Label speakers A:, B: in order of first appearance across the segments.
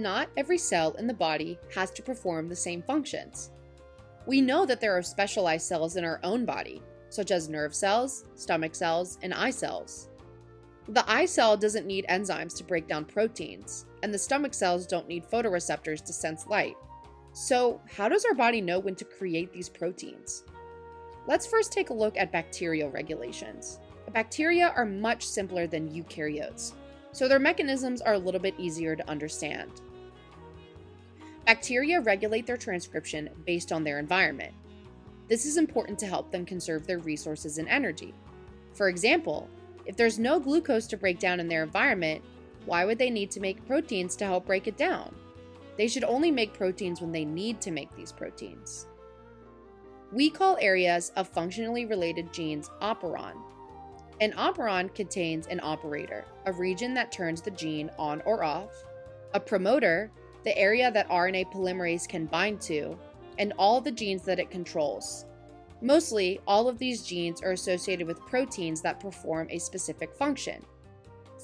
A: not every cell in the body has to perform the same functions. We know that there are specialized cells in our own body, such as nerve cells, stomach cells, and eye cells. The eye cell doesn't need enzymes to break down proteins, and the stomach cells don't need photoreceptors to sense light. So, how does our body know when to create these proteins? Let's first take a look at bacterial regulations. Bacteria are much simpler than eukaryotes, so their mechanisms are a little bit easier to understand. Bacteria regulate their transcription based on their environment. This is important to help them conserve their resources and energy. For example, if there's no glucose to break down in their environment, why would they need to make proteins to help break it down? They should only make proteins when they need to make these proteins. We call areas of functionally related genes operon. An operon contains an operator, a region that turns the gene on or off, a promoter, the area that RNA polymerase can bind to, and all the genes that it controls. Mostly, all of these genes are associated with proteins that perform a specific function.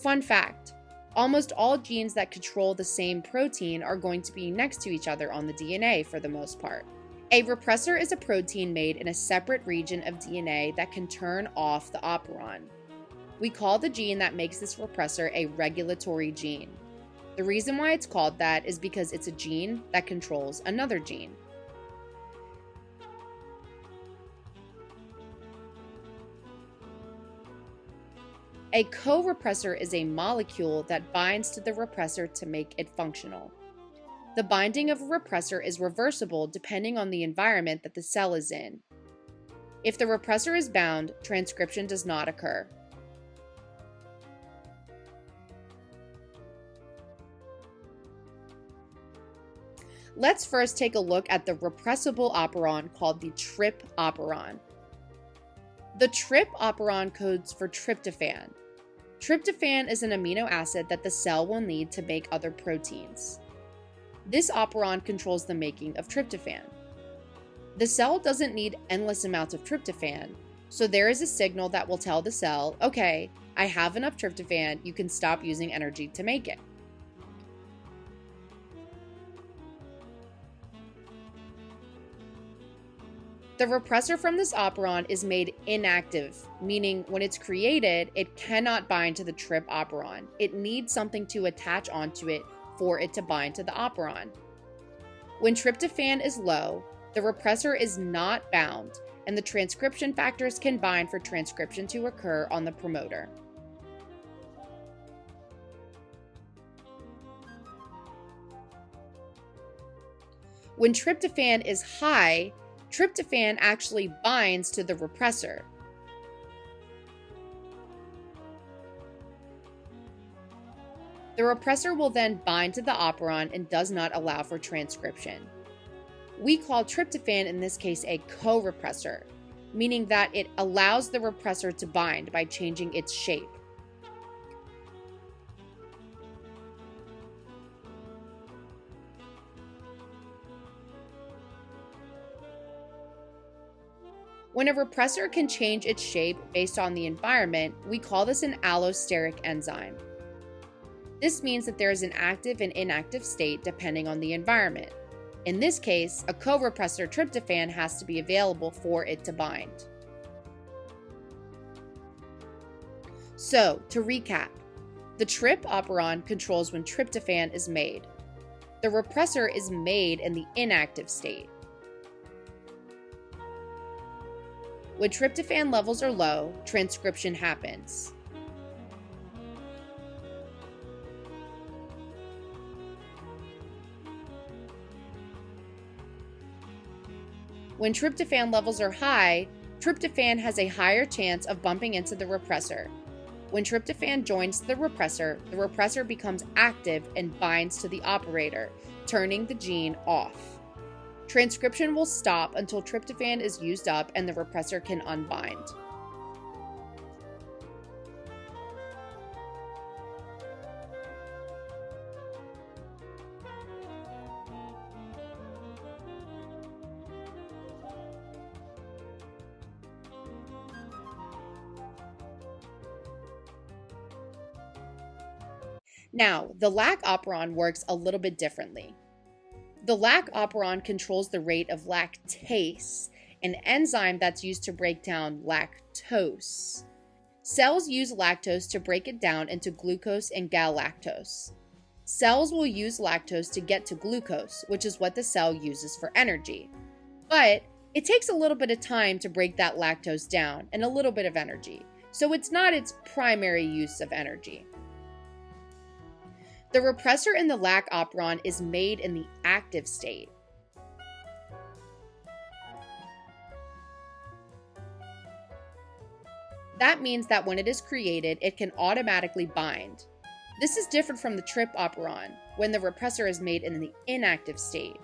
A: Fun fact, almost all genes that control the same protein are going to be next to each other on the DNA for the most part. A repressor is a protein made in a separate region of DNA that can turn off the operon. We call the gene that makes this repressor a regulatory gene. The reason why it's called that is because it's a gene that controls another gene. A co-repressor is a molecule that binds to the repressor to make it functional. The binding of a repressor is reversible depending on the environment that the cell is in. If the repressor is bound, transcription does not occur. Let's first take a look at the repressible operon called the Trp operon. The Trp operon codes for tryptophan. Tryptophan is an amino acid that the cell will need to make other proteins. This operon controls the making of tryptophan. The cell doesn't need endless amounts of tryptophan, so there is a signal that will tell the cell, okay, I have enough tryptophan, you can stop using energy to make it. The repressor from this operon is made inactive, meaning when it's created, it cannot bind to the Trp operon. It needs something to attach onto it for it to bind to the operon. When tryptophan is low, the repressor is not bound, and the transcription factors can bind for transcription to occur on the promoter. When tryptophan is high, tryptophan actually binds to the repressor. The repressor will then bind to the operon and does not allow for transcription. We call tryptophan in this case a co-repressor, meaning that it allows the repressor to bind by changing its shape. When a repressor can change its shape based on the environment, we call this an allosteric enzyme. This means that there is an active and inactive state depending on the environment. In this case, a co-repressor tryptophan has to be available for it to bind. So, to recap, the Trp operon controls when tryptophan is made. The repressor is made in the inactive state. When tryptophan levels are low, transcription happens. When tryptophan levels are high, tryptophan has a higher chance of bumping into the repressor. When tryptophan joins the repressor becomes active and binds to the operator, turning the gene off. Transcription will stop until tryptophan is used up and the repressor can unbind. Now, the Lac operon works a little bit differently. The Lac operon controls the rate of lactase, an enzyme that's used to break down lactose. Cells use lactose to break it down into glucose and galactose. Cells will use lactose to get to glucose, which is what the cell uses for energy. But it takes a little bit of time to break that lactose down and a little bit of energy, so it's not its primary use of energy. The repressor in the Lac operon is made in the active state. That means that when it is created, it can automatically bind. This is different from the Trp operon, when the repressor is made in the inactive state.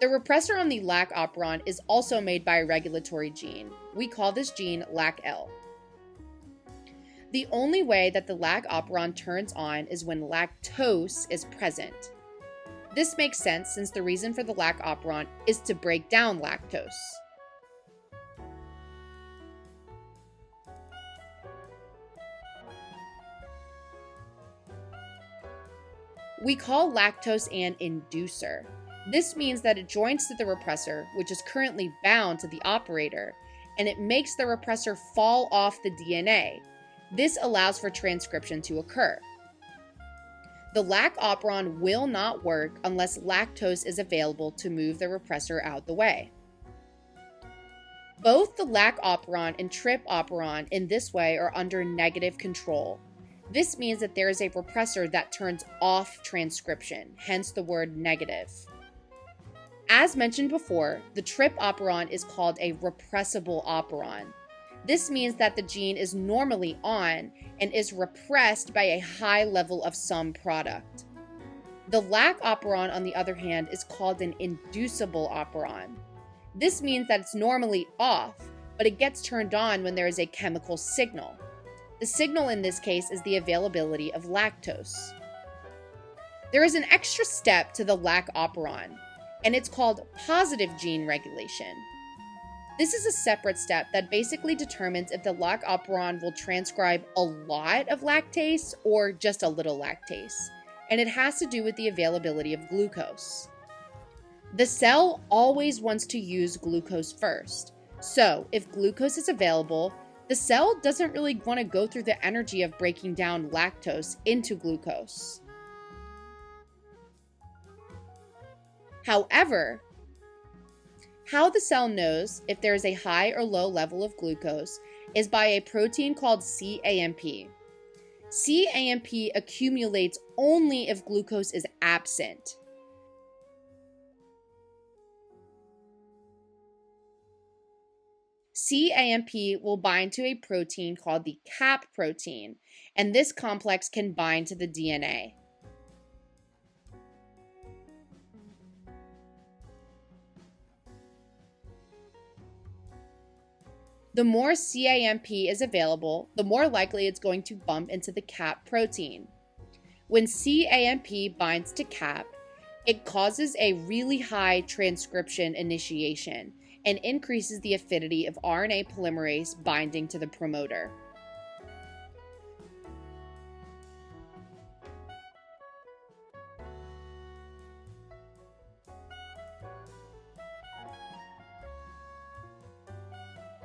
A: The repressor on the Lac operon is also made by a regulatory gene. We call this gene LACL. The only way that the Lac operon turns on is when lactose is present. This makes sense since the reason for the Lac operon is to break down lactose. We call lactose an inducer. This means that it joins to the repressor, which is currently bound to the operator, and it makes the repressor fall off the DNA. This allows for transcription to occur. The Lac operon will not work unless lactose is available to move the repressor out the way. Both the Lac operon and Trp operon in this way are under negative control. This means that there is a repressor that turns off transcription, hence the word negative. As mentioned before, the Trp operon is called a repressible operon. This means that the gene is normally on and is repressed by a high level of some product. The Lac operon, on the other hand, is called an inducible operon. This means that it's normally off, but it gets turned on when there is a chemical signal. The signal in this case is the availability of lactose. There is an extra step to the Lac operon, and it's called positive gene regulation. This is a separate step that basically determines if the Lac operon will transcribe a lot of lactase or just a little lactase, and it has to do with the availability of glucose. The cell always wants to use glucose first, so if glucose is available, the cell doesn't really want to go through the energy of breaking down lactose into glucose. However, how the cell knows if there is a high or low level of glucose is by a protein called cAMP. cAMP accumulates only if glucose is absent. cAMP will bind to a protein called the cap protein, and this complex can bind to the DNA. The more cAMP is available, the more likely it's going to bump into the cap protein. When cAMP binds to cap, it causes a really high transcription initiation and increases the affinity of RNA polymerase binding to the promoter.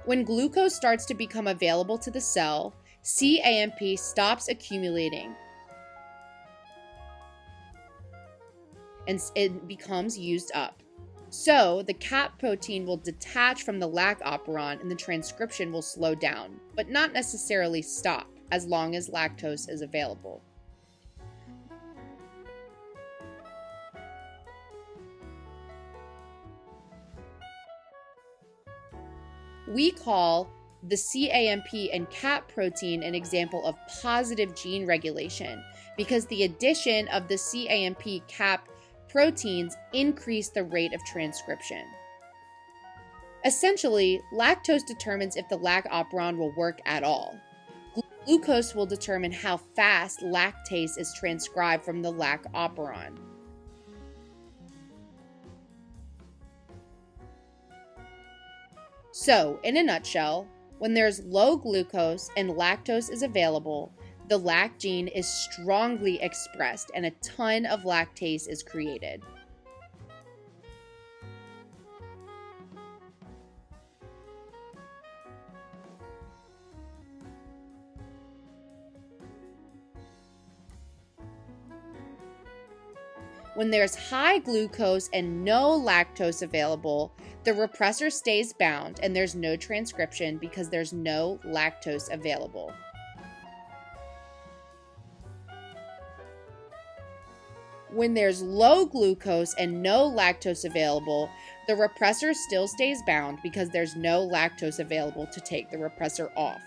A: When glucose starts to become available to the cell, cAMP stops accumulating and it becomes used up. So, the cap protein will detach from the Lac operon and the transcription will slow down, but not necessarily stop, as long as lactose is available. We call the cAMP and cap protein an example of positive gene regulation because the addition of the cAMP cap proteins increase the rate of transcription. Essentially, lactose determines if the Lac operon will work at all. Glucose will determine how fast lactase is transcribed from the Lac operon. So, in a nutshell, when there's low glucose and lactose is available, the lac gene is strongly expressed and a ton of lactase is created. When there's high glucose and no lactose available, the repressor stays bound and there's no transcription because there's no lactose available. When there's low glucose and no lactose available, the repressor still stays bound because there's no lactose available to take the repressor off.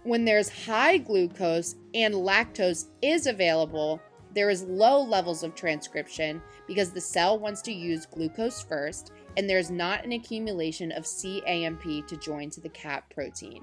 A: When there's high glucose and lactose is available, there is low levels of transcription because the cell wants to use glucose first, and there's not an accumulation of cAMP to join to the cap protein.